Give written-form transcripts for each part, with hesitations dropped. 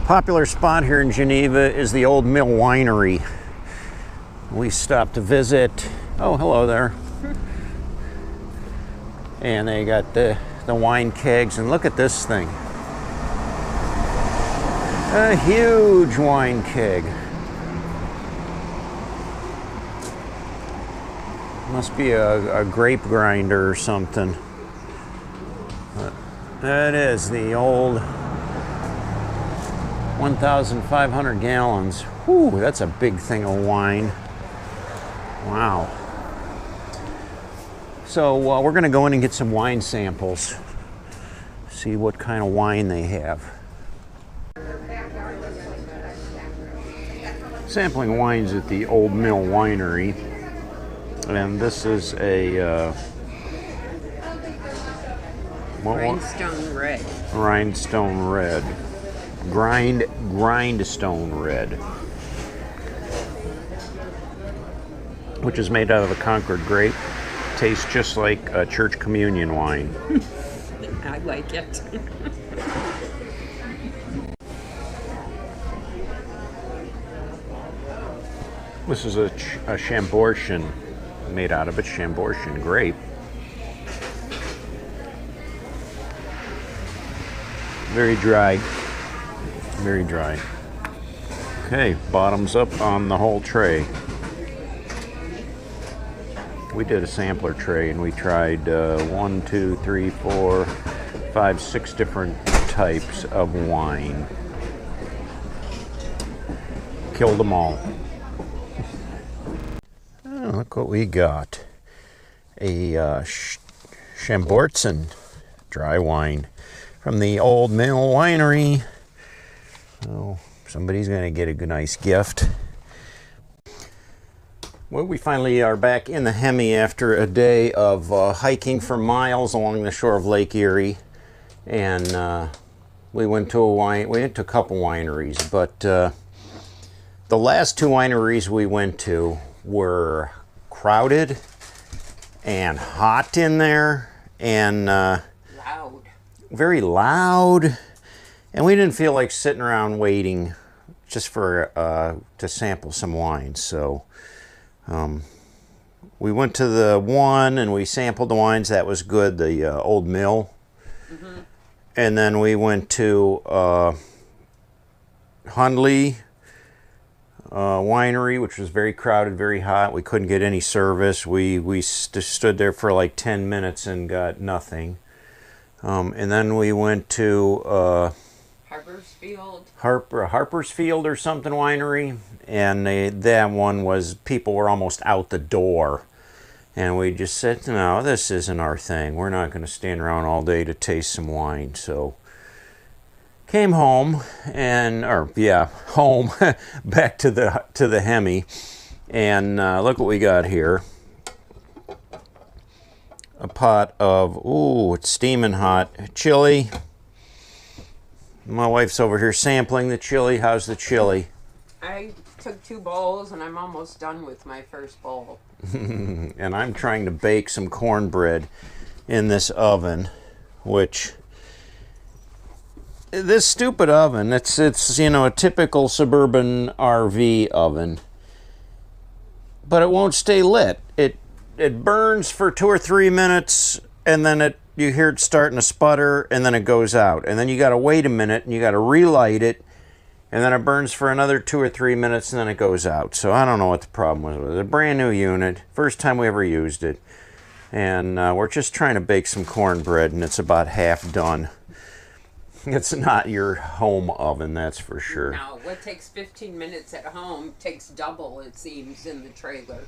Popular spot here in Geneva is the Old Mill Winery. We stopped to visit. Oh, hello there. And they got the wine kegs, and look at this thing. A huge wine keg. Must be a grape grinder or something. That is the old 1,500 gallons. Whew, that's a big thing of wine. Wow. So we're going to go in and get some wine samples. See what kind of wine they have. Sampling wines at the Old Mill Winery. And this is a Rhinestone red. Rhinestone red. Grindstone red. Which is made out of a Concord grape. Tastes just like a church communion wine. I like it. This is a Chambourchin, made out of a Chambourchin grape. Very dry. Very dry. Okay, bottoms up on the whole tray. We did a sampler tray and we tried 1, 2, 3, 4, 5, 6 different types of wine. Killed them all. Oh, look what we got. A Chambourchin dry wine from the Old Mill Winery. Oh, somebody's going to get a good, nice gift. Well, we finally are back in the Hemi after a day of hiking for miles along the shore of Lake Erie, and we went to a couple wineries, but the last two wineries we went to were crowded and hot in there, and loud. Very loud, and we didn't feel like sitting around waiting just for to sample some wine. So we went to the one and we sampled the wines. That was good, the Old Mill. Mm-hmm. And then we went to Hundley Winery, which was very crowded, very hot. We couldn't get any service. We stood there for like 10 minutes and got nothing. And then we went to Harpersfield or something winery, and that one was, people were almost out the door, and we just said, no, this isn't our thing. We're not going to stand around all day to taste some wine. So came home home back to the Hemi, and look what we got here. A pot of, ooh, it's steaming hot chili. My wife's over here sampling the chili. How's the chili? I took 2 bowls and I'm almost done with my first bowl. And I'm trying to bake some cornbread in this oven, which, this stupid oven, it's you know, a typical suburban RV oven, but it won't stay lit. It burns for 2 or 3 minutes, and then you hear it starting to sputter, and then it goes out. And then you got to wait a minute, and you got to relight it, and then it burns for another 2 or 3 minutes, and then it goes out. So I don't know what the problem was with it. A brand new unit, first time we ever used it. And we're just trying to bake some cornbread, and it's about half done. It's not your home oven, that's for sure. No, what takes 15 minutes at home takes double, it seems, in the trailer.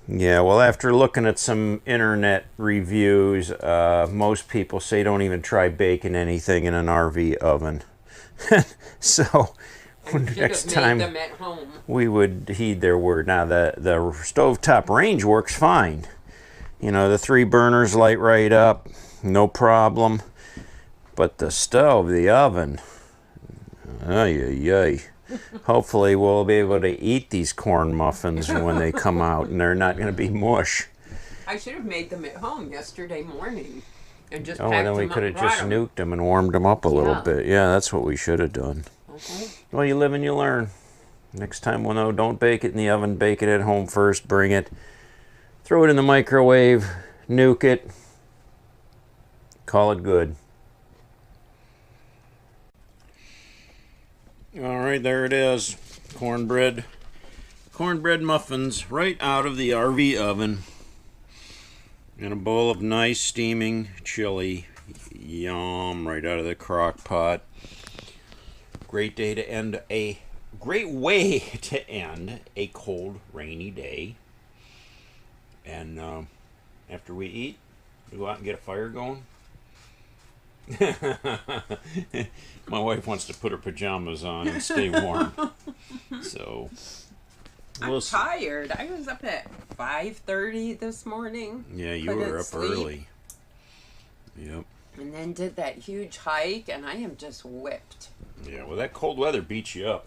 Yeah, well, after looking at some internet reviews, most people say don't even try baking anything in an RV oven. So next time them at home, we would heed their word. Now, the stovetop range works fine. You know, the 3 burners light right up, no problem. But the stove, the oven, ay. Hopefully we'll be able to eat these corn muffins when they come out, and they're not going to be mush. I should have made them at home yesterday morning and just packed them up. Oh, then we could have just nuked them and warmed them up a little bit. Yeah, that's what we should have done. Okay. Well, you live and you learn. Next time we'll know, don't bake it in the oven, bake it at home first, bring it, throw it in the microwave, nuke it, call it good. All right, there it is. Cornbread muffins right out of the RV oven in a bowl of nice steaming chili. Yum, right out of the crock pot. Great way to end a cold, rainy day. And after we eat, we go out and get a fire going. My wife wants to put her pajamas on and stay warm. So I'm tired. I was up at 5:30 this morning. Yeah, you were up early. Yep. And then did that huge hike, and I am just whipped. Yeah, well, that cold weather beats you up.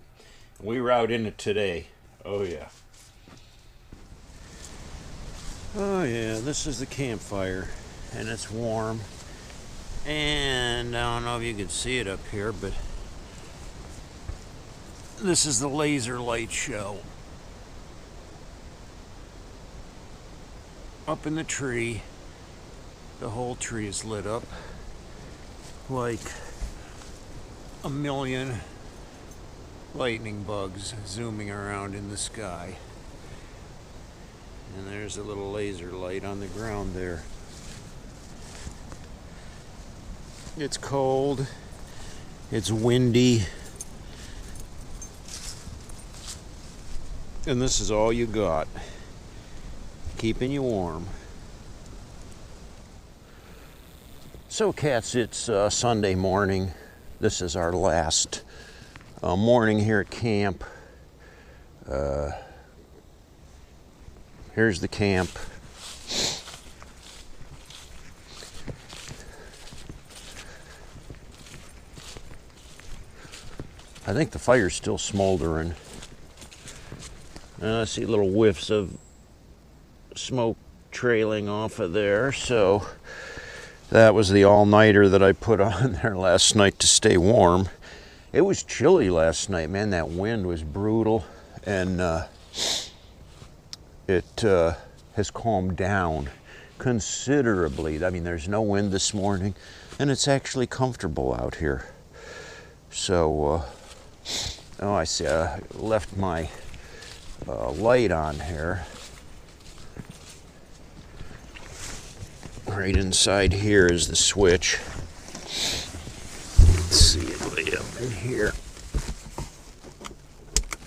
We were out in it today. Oh, yeah. Oh, yeah, this is the campfire, and it's warm. And I don't know if you can see it up here, but this is the laser light show. Up in the tree, the whole tree is lit up like a million lightning bugs zooming around in the sky. And there's a little laser light on the ground there. It's cold, it's windy, and this is all you got, keeping you warm. So cats, it's Sunday morning. This is our last morning here at camp. Here's the camp. I think the fire's still smoldering. I see little whiffs of smoke trailing off of there, so that was the all-nighter that I put on there last night to stay warm. It was chilly last night, man. That wind was brutal, and it has calmed down considerably. I mean, there's no wind this morning, and it's actually comfortable out here. So, oh, I see. I left my light on here. Right inside here is the switch. Let's see it way up in here.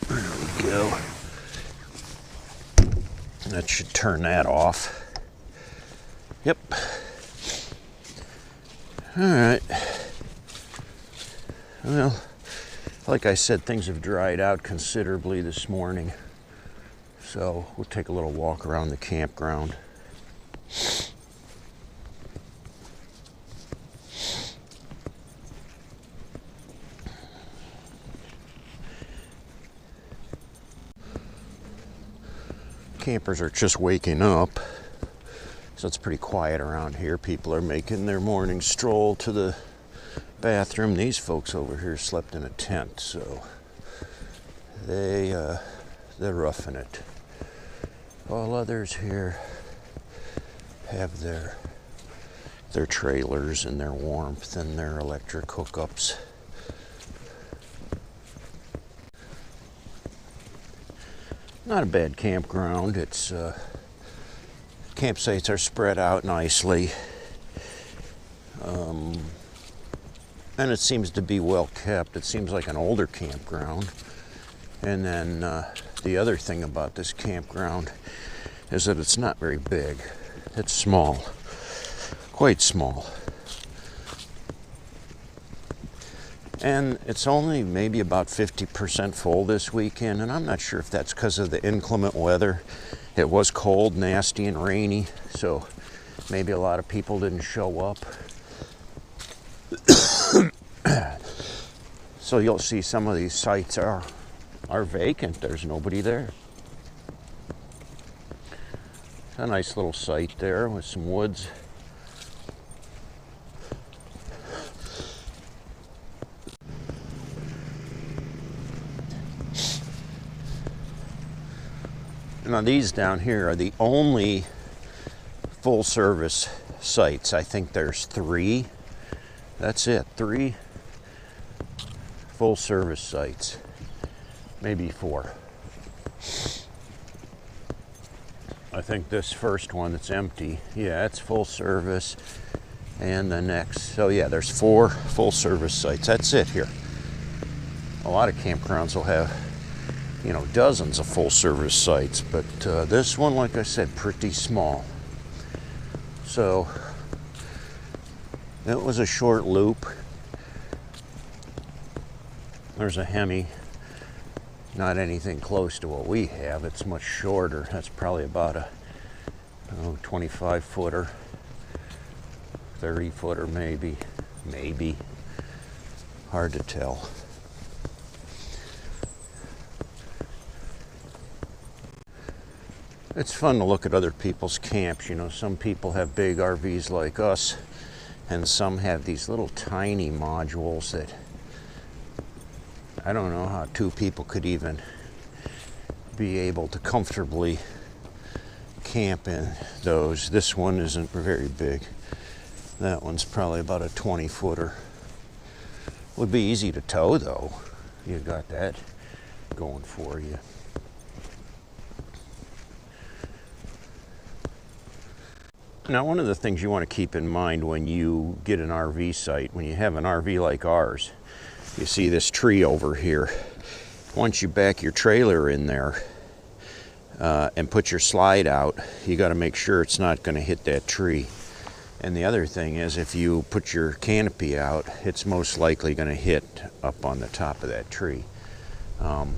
There we go. That should turn that off. Yep. All right. Well, like I said, things have dried out considerably this morning. So we'll take a little walk around the campground. Campers are just waking up, so it's pretty quiet around here. People are making their morning stroll to the bathroom. These folks over here slept in a tent, so they're roughing it. All others here have their trailers and their warmth and their electric hookups. Not a bad campground. It's campsites are spread out nicely, and it seems to be well kept. It seems like an older campground. And then the other thing about this campground is that it's not very big. It's small, quite small. And it's only maybe about 50% full this weekend, and I'm not sure if that's because of the inclement weather. It was cold, nasty, and rainy, so maybe a lot of people didn't show up. So you'll see some of these sites are vacant. There's nobody there. It's a nice little site there with some woods. Now these down here are the only full service sites. I think there's 3. That's it, 3 full service sites. Maybe 4. I think this first one that's empty, yeah, it's full service. And the next, so yeah, there's 4 full service sites. That's it here. A lot of campgrounds will have, you know, dozens of full service sites, but this one, like I said, pretty small. So it was a short loop. There's a Hemi, not anything close to what we have. It's much shorter. That's probably about a 25 footer, 30 footer maybe, hard to tell. It's fun to look at other people's camps. You know, some people have big RVs like us, and some have these little tiny modules that I don't know how 2 people could even be able to comfortably camp in those. This one isn't very big. That one's probably about a 20 footer. Would be easy to tow though. You got that going for you. Now, one of the things you want to keep in mind when you get an RV site, when you have an RV like ours, you see this tree over here. Once you back your trailer in there and put your slide out, you got to make sure it's not going to hit that tree. And the other thing is, if you put your canopy out, it's most likely going to hit up on the top of that tree. And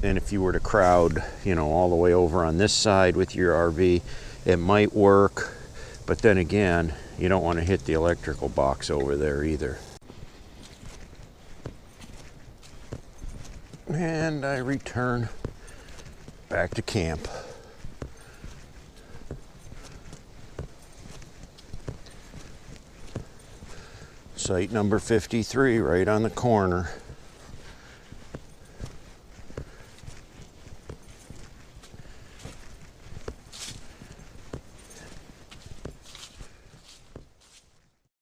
if you were to crowd, you know, all the way over on this side with your RV, it might work. But then again, you don't want to hit the electrical box over there either. And I return back to camp. Site number 53, right on the corner.